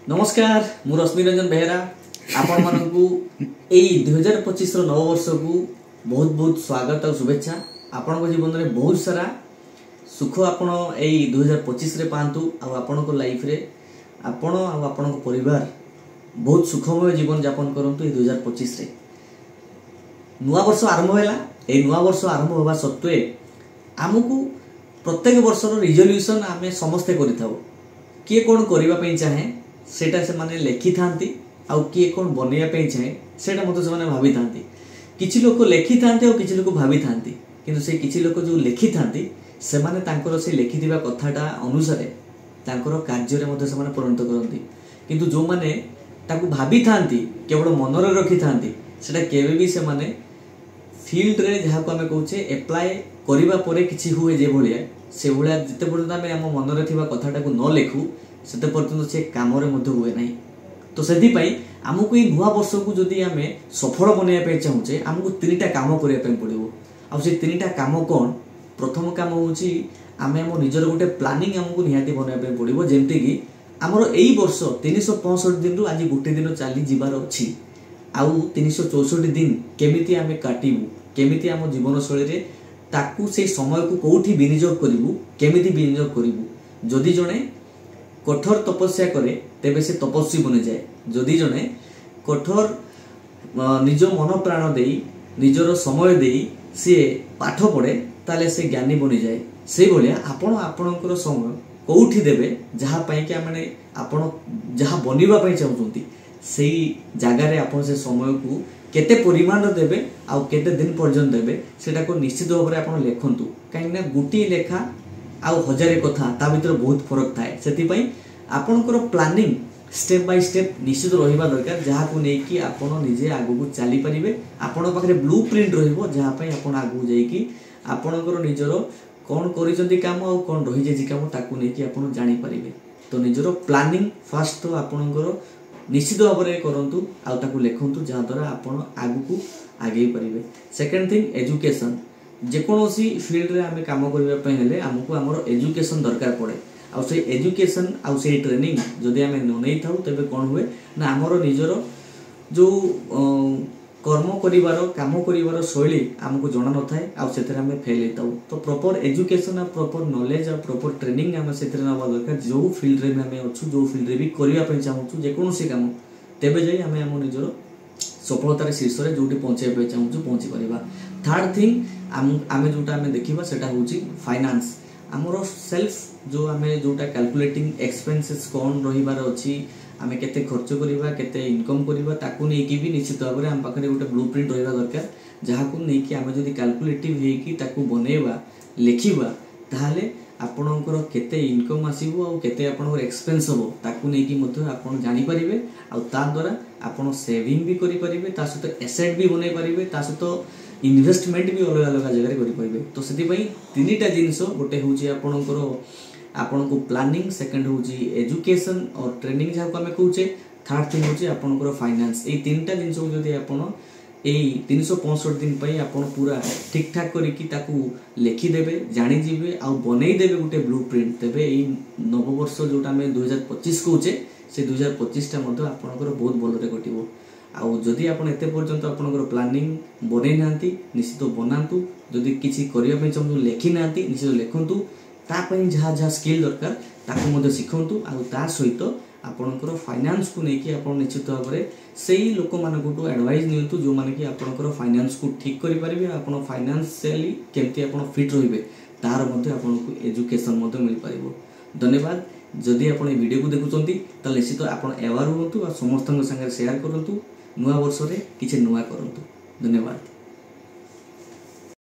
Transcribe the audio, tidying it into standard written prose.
नमस्कार मु रश्मि रंजन बेहेरा आपण मानकु एई 2025 रो नव वर्ष को बहुत बहुत स्वागत और शुभेच्छा। आपण जीवन में बहुत सारा सुख आपण एई 2025 रे पांतु आ आपण को लाइफ रे आपण आ आपण को परिवार बहुत सुखमय जीवन यापन करंतु एई 2025 रे। नुआ वर्ष आरंभ हैला। एई नुआ वर्ष आरंभ होबा सत्वे आमको प्रत्येक वर्ष रो रिजोल्यूशन आमे समस्ते करिथाउ। किए कोन करिबा पई चाहे सेटा से माने लेखि थांती आउ किए कोन बनेया पई चाहे सेटा मते से माने भाबी थांती। किछि लोक लेखि थांती और किछि लोक भाबी थांती, किंतु से किछि लोक जो लेखि थांती से माने तांकर से लेखिथिबा कथाटा अनुसारे तांकर कार्य रे मते से माने परिणत करंती। किंतु जो माने ताकू भाबी थांती केवल मन रे रखि थांती सेटा केबे भी से माने फील्ड रे जहा को हमें कहूचे अप्लाई करिबा परे किछि हुए जे भलिया से भलिया जते पर्यंत हमें हम मन रे थिबा कथाटा को न लेखु सेते पर्यंत से काम रे मध्य हुए नहीं। तो सेदि पई हमकु ई नुवा वर्ष को जदी हमें सफल बनेया पे चाहूचे हमकु तीनटा काम करिया पे पड़िबो। आ से तीनटा काम कोन? प्रथम काम होची हमें हम निजर गोटे प्लानिंग हमकु निहाती बनेया पे पड़िबो। जेंति कि हमर एई वर्ष 365 दिन रु आज गोटे दिन चली जिबार अछि। आउ 364 दिन केमिति हमें काटिबु, केमिति हम जीवन शैली रे ताकू से समय को कोठी विनियोग करिबु, केमिति विनियोग करिबु। जदि जणे कठोर तपस्या करे तेबे से तपस्वी बने जाए। जदि जणे कठोर निज मन प्राण देई निजर समय देई से पाठ पढ़े ताले से ज्ञानी बनी जाए। से भलिया आपण आपणकर समय कोठी देबे जहा पई कि माने आपण जहा बनिबा पई चाहुचंती सेई जागा रे आपण से समय को केते परिमाण देबे आउ केते दिन पर्यंत देबे सेटा को निश्चित भाव आपण लेखंतु। काहे ना गुटी लेखा आउ हजारे कथा ता भीतर बहुत फरक थाए। सेति पई आपणकर प्लानिंग स्टेप बाय स्टेप निश्चित रहिबा दरकार जहा को नै कि आपण निजे आगु को चली परिबे। आपण पाखरे ब्लूप्रिंट रहिबो जहा पई आपण आगु जाई कि आपणकर निजरो कोन करिसंती काम आउ कोन रहि जे काम ताकू नै कि आपण जानि परिबे। तो निजरो प्लानिंग फर्स्ट तो आपणकर निश्चित भाव में करंतु आउ ताकू लेखंतु जहा द्वारा आपण आगु को आगे परिबे। Second thing education. जेकोसी फील्ड रे आमे काम करबा पय हेले हमकु हमर एजुकेशन दरकार पड़े। आउ से एजुकेशन आउ से ट्रेनिंग जदि आमे न नै थाउ तबे कोन हुए ना हमर निजरो जो कर्म करिवार काम करिवार शैली हमकु जणा न थाए आउ सेथरे हमें फेल हेताउ। तो प्रॉपर एजुकेशन आ प्रॉपर नॉलेज आ प्रॉपर ट्रेनिंग हमें सेथरे नबा दरकार। जो फील्ड रे हमें अछु जो फील्ड रे भी करिवा पय चाहूछु जेकोसी काम तेबे जाई हमें हम निजरो सफलतार शीर्ष रे जोटी पहुंचे पे चाहूछु पहुंची परिबा। थर्ड थिंग आमे जोटा आमे देखिबा सेटा होची फाइनेंस। हमरो सेल्फ जो आमे जोटा कैलकुलेटिंग एक्सपेंसेस कोन रहिबार अछि आमे केते खर्च करिबा केते इनकम करिबा ताकू नै कि भी निश्चित भाव में हम पाखरे गोटे ब्लूप्रिंट रहिबा दरकार जहा को नै कि आमे जदी कैलकुलेटिव हे कि ताकू बनेबा लेखिबा ताहाले आपणकर केते इनकम आसीबो आ केते आपणकर एक्सपेंस होबो ताकू नै कि मते आपण जानि परिबे। आ ता द्वारा आपण सेविंग भी करि परिबे, ता सहित एसेट भी बनै परिबे, ता सहित इन्वेस्टमेंट भी अलग अलग जगह करि परिबे। तो सेति पई तीनटा जिंस गोटे होची आपणकर आपनको प्लानिंग, सेकंड होची एजुकेशन और ट्रेनिंग जहा को हमें कहूचे, थर्ड थिंग होची आपणकर फाइनेंस। ए तीनटा जिंस को जदी आपण एई 365 दिन पई आपण पूरा ठीक ठाक करी कि ताकू लेखि देबे जानि जिबे आ बनै देबे गोटे ब्लूप्रिंट तेबे एई नव वर्ष जोटा हमें 2025 कहूचे से 2025 टा मध्ये आपणकर बहुत भलरे कटिबो। आउ जदि आपण एते पर्यंत आपणकर प्लानिंग बनै नांती निश्चित बनांतु। जदि किछि करिया पय चाहू लेखि नांती निश्चित लेखंतु। ता पय जहा जहा स्किल दरकार ताकू मध्ये सिखंतु। आउ ता सहित आपणकर फाइनेंस को नै कि आपण निश्चित भाव में सेही लोक मानकटू एडवाइस नियंतु जो माने कि आपणकर फाइनेंस को ठीक करि परिबे। आपण फाइनेंशियली केमति आपण फिट रहिबे तार मध्ये आपणको एजुकेशन मध्ये मिल परिबो। धन्यवाद। जदि आपण ए वीडियो को देखुचंती त निश्चित आपण एवार होंतु आ समस्त संगे शेयर करंतु। नुवा वर्ष रे किछि नुवा करंतु। धन्यवाद।